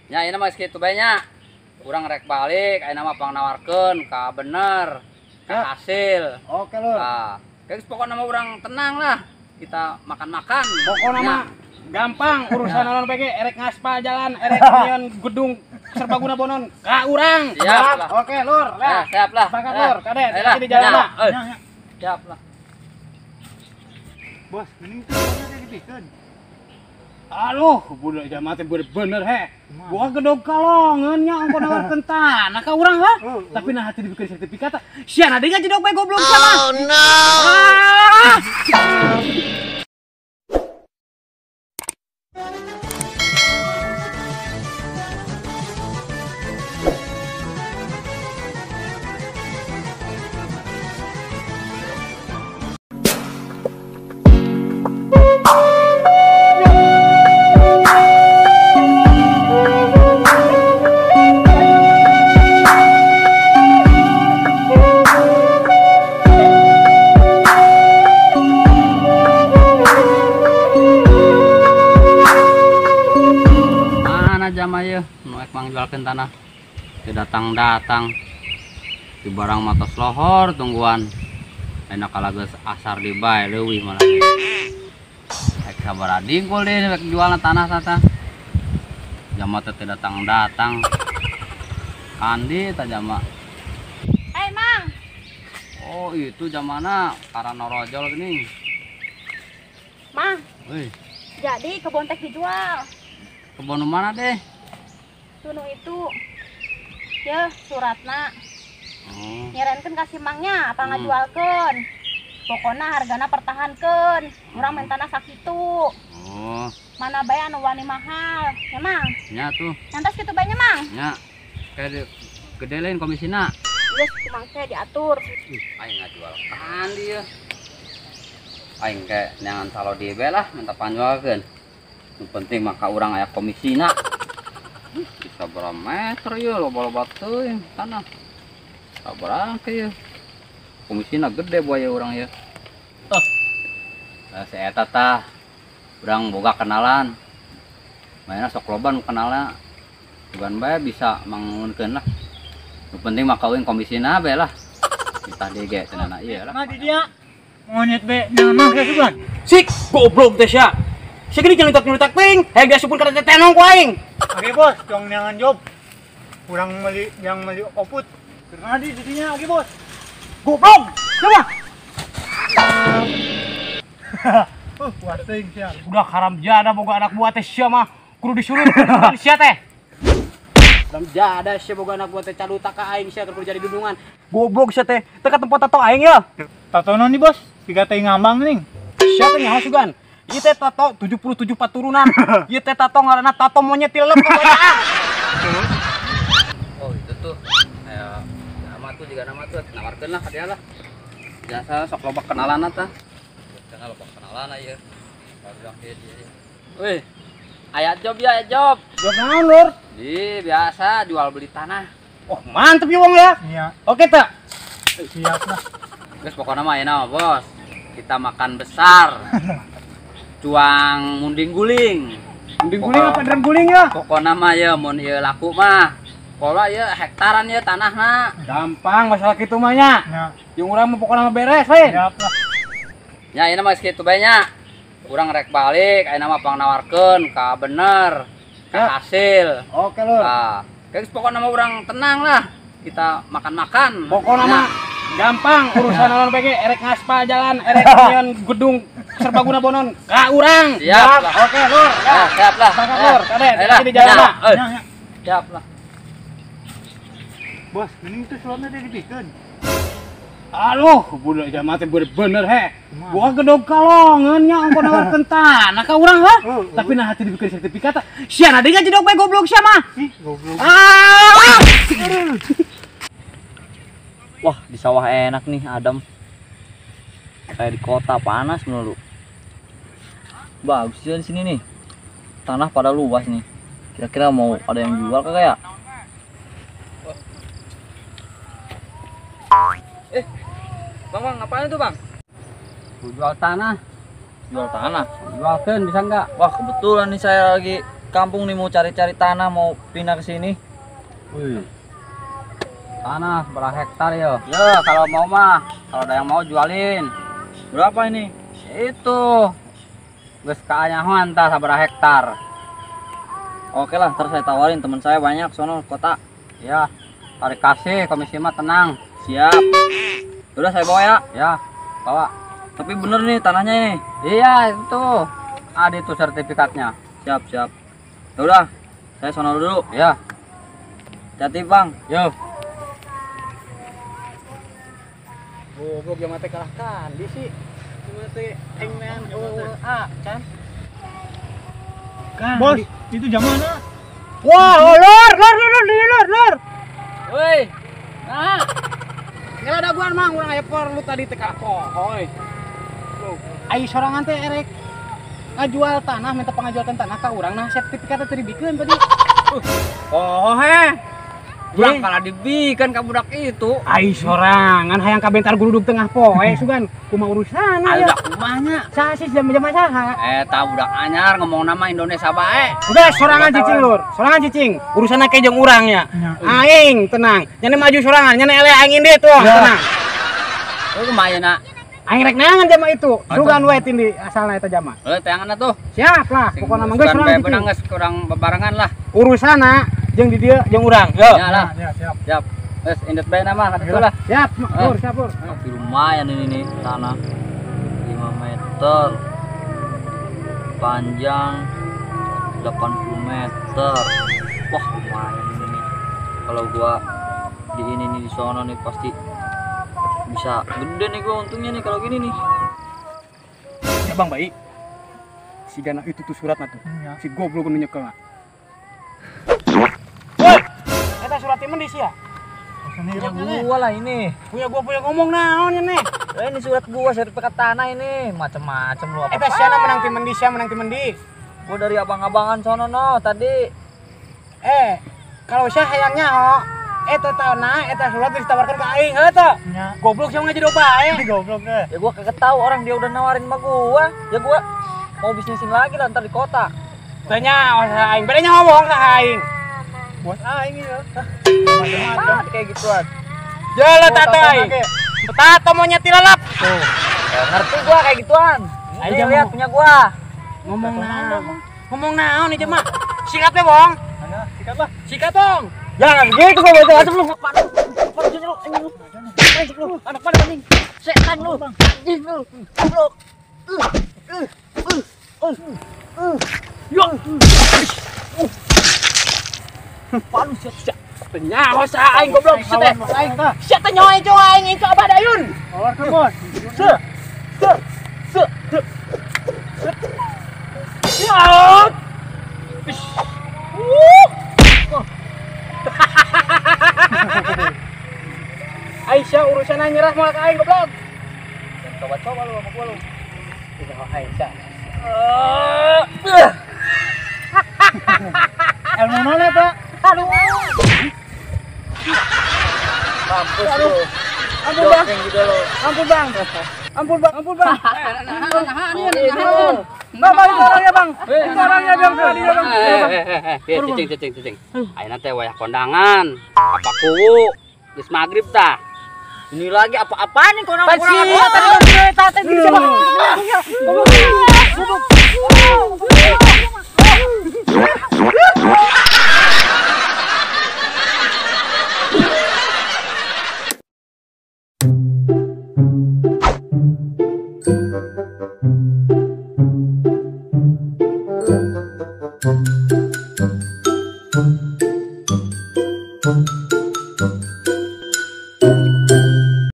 Ya ini mah kitu bae nya. Urang rek balik, ayeuna mah pangnawarkeun ka bener, ka hasil. Oke lur. Nah, guys pokoknya mah urang tenang lah. Kita makan-makan. Pokoknya Ya. mah gampang urusan naon PG, erek ngaspal jalan, erek nyian gedung serbaguna bonon ka urang. Siap lah. Oke lur. Ya, siap lah. Sepakat lur, kade Ayolah. di jalan Ya, lah. Siap lah. Bos, ini tuh ada dipikeun. Aduh, budak jaman teh bener he. Gua gedog kalongeun nya ongko nawarkeun tanah ka urang ha. Tapi nah hati dibikeun sertifikat. Sia na deui jedog bae goblok sama. Oh no. Jamaah nuek mangjualkeun tanah teu datang-datang di barang matos lohor tungguan enak kalageus asar di bae leuwih malah rek sabaraha dingkul deui rek jualna tanah tata jamaah teu datang-datang kandi ta jamaah. Hei Mang, Oh itu jamana karena rojol gini. Mang, Wih, jadi kebun teh dijual. kebun mana deh? Tunu itu, ya suratna Oh, nyerenkeun kasih Mangnya apa ngajualkeun. Pokoknya hargana pertahankeun. Urang mentana sakitu. oh, Mana bae anu wani mahal. Ya Mang, nya tuh, nyantos kitu bae nya Mang. nya kayak gede lain komisina. Geus kumang teh diatur. Aing ngajual kan dia. Aing kayak neangan salo di bae lah minta panjualkeun. Yang penting maka urang aya komisina. Bisa berapa meter ya loba-loba teuing tanah. Sabarang ke ya. Komisina gede buaya urang ya. Si eta tah urang boga kenalan. Mainnya sok loban kenalna. Bukan bae bisa mangunkeun lah. Yang penting mah kawin komisina bae lah. Kita DG cenana ieu lah. Nah di dia monyet be nama ke sugan. Sik, goblok teh sia. Sia gini jangan nyutak ping, hayang diasupun ka tenong ku aing. Oke bos, dong neangan job. Kurang meli yang meli oput. Karena di dinya oke bos. Goblok. Coba. Kuat teuing sia. Udah haram jada boga anak buah teh sia mah kudu disuruh kan sia teh. Haram jada sia boga anak buah teh caduta ka aing sia kudu jadi dudungan. Goblok sia teh. Teu ka tempat tato aing ya. Tatono nih bos, tiga teh ngambang nih. Sia teh nyaho sugan. Ieu teh tato 77 paturunan. Ieu teh tato ngaranna tato monyet tilep pokoknya. Oh itu tuh kayak nama tuh nawarkeun lah ka dia lah. Biasa sok loba kenalan tah. Kenal loba kenalan aja. Barudak dia. Wih. Aya job ya, job. Job naon lur? Di biasa jual beli tanah. Oh, mantep ya wong ya. Iya, Oke tak? siap lah. Guys pokoknya mah enak bos. Kita makan besar. Cuang munding guling. Mending guling apa drum guling ya? Pokoknya mah ya mun ieu laku mah. Kalau ya hektaran ya tanahna. Gampang masalah kitu mah nya. Ya, Yang urang mah pokona mah beres we. siap lah. Ya ini mah kitu bae nya. Urang rek balik ayeuna mah pangnawarkeun ka bener, ka hasil. Oke lur. Nah, guys pokoknya mah urang tenang lah. Kita makan-makan. Pokona mah gampang urusan naon PG, erek ngaspal jalan, erek nyian gedung serbaguna bonon ka urang. Siap lah. Oke lur. Ya, siap lah. Sepakat lur, kade Ayolah. di jalan Ya, lah. Ya, ya. Siap lah. Bos, ini tuh suratnya udah dipikeun. Aduh, budak jaman teh bener he. Gua gedog kalongeun nya ongko nawarkeun tanah ka urang ha. Tapi nah hati dibikeun sertifikat. Sia na deui jedog bae goblok sia mah. Ih, goblok. Ah! Wah, di sawah enak nih, adem. Kayak di kota panas melulu. Bagus ya di sini nih. Tanah pada luas nih. Kira-kira mau ada yang jual kagak ya? Bang, ngapain tuh, Bang? Jual tanah. Jual tanah. Jualkeun bisa enggak? Wah, kebetulan nih saya lagi kampung nih mau cari-cari tanah mau pindah ke sini. Wih. Tanah berapa hektar ya? Ya, kalau mau mah, kalau ada yang mau jualin. Berapa ini? Itu. Geus kaanyahoan tah sabaraha hektar. Oke lah, ntar saya tawarin teman saya banyak sono kota. Ya, tarik kasih komisi mah tenang. Siap. Udah saya bawa ya. Ya, bawa. Tapi bener nih tanahnya ini. Iya, itu. Ada itu sertifikatnya. Siap, siap. Ya udah, saya sono dulu. Ya, Hati Bang. yuk. Goblok jam teh kalah kandi sih. Cuma teh engnan can. Bos, itu jam mana? Wah, lor. Woi. Nah, Nggak ada gua mang, urang aya perlu tadi teh kapohoy. Ai sorangan teh erek ngajual tanah, minta pengajuan tanah ka urang, nah sertifikatnya teh dibikeun tadi. oh Ulang kalah dibikin ka budak itu. Ai sorangan hayang ka bentar gurudug tengah poe sugan kumaha urusan Ayo aya. dak kumanya. Sasis jam-jam saha? Tahu budak anyar ngomong nama Indonesia bae. Udah sorangan cicing lur, sorangan cicing. Urusanna ke jeung urang nya. Aing tenang, nyana maju sorangan, nyana ele aing deui tuh, tenang. Oh kumaha na? Aing rek neangan jama itu. Sugan we tindi asalna eta jama. Teanganna tuh. Siap lah, pokona mah geus sorangan cicing. Benang geus kurang bebarengan lah. Urusanna jeung di dieu jeung urang. Yo. Ya lah. Siap. Wes indet bae nama kata lah. Siap, lur, siap lur. Tapi lumayan ini nih tanah 5 meter panjang 80 meter. Wah lumayan ini nih. Kalau gua di ini nih di sono nih pasti bisa gede nih gua untungnya nih kalau gini nih. Ya Bang baik. Si Gana itu tuh suratna tuh. Si goblok nu nyekel. Woi, eta surat ieu di sia. Punya gua lah ini. Punya ngomong naon nya nih. Ini surat gua sertifikat tanah ini macem-macem lu apa? Eta siana menang tim mendi, sia menang tim mendi. Gua dari abang-abangan sono no tadi. Kalau sia hayangnya ho, eta tanah, eta surat ditawarkan ke aing heuh. Goblok sia ngaji bae. Goblok deh. Ya gua kagak tahu orang dia udah nawarin sama gua. Ya gua mau bisnisin lagi lah ntar di kota. Tanya aing, bedanya ngomong ke aing. Bos aing ieu. Macam-macam kayak gituan. Jalan tatai. Tato mau nyeti lalap. Tuh. Ya, ngerti gua kayak gituan. Ayo, Ini jangan lihat punya gua. Ngomong naon? Ngomong naon nih Jema? Sikat we, Bong. Sikat lah. Sikat, Bong. Jangan gitu kok baca asem lu. Anak pada anjing. Setan lu. Anjing lu. Goblok. Yo. Palu siap. Nyawa sa aing goblok sieu teh. Sieu teh nyawa itu aing ke abadayun. Keluarkeun bos. Se. Siap. Aisyah urusannya nyerah malah ke aing goblok. Coba-coba lu sama gua lu. Udah Aisyah. Ilmu mana Pak? Aduh. Mampus Aduh. lu. Ampun Bang. Joking gitu lu. Ampun Bang. Ampun Bang. Ampun Bang. Bang, Bang, itu orangnya Bang. Itu orangnya Bang. Dia Bang. Cicing. Ayeuna teh wayah kondangan. Apa kuwu? Geus magrib tah. Ini lagi apa-apaan nih kurang Thank you.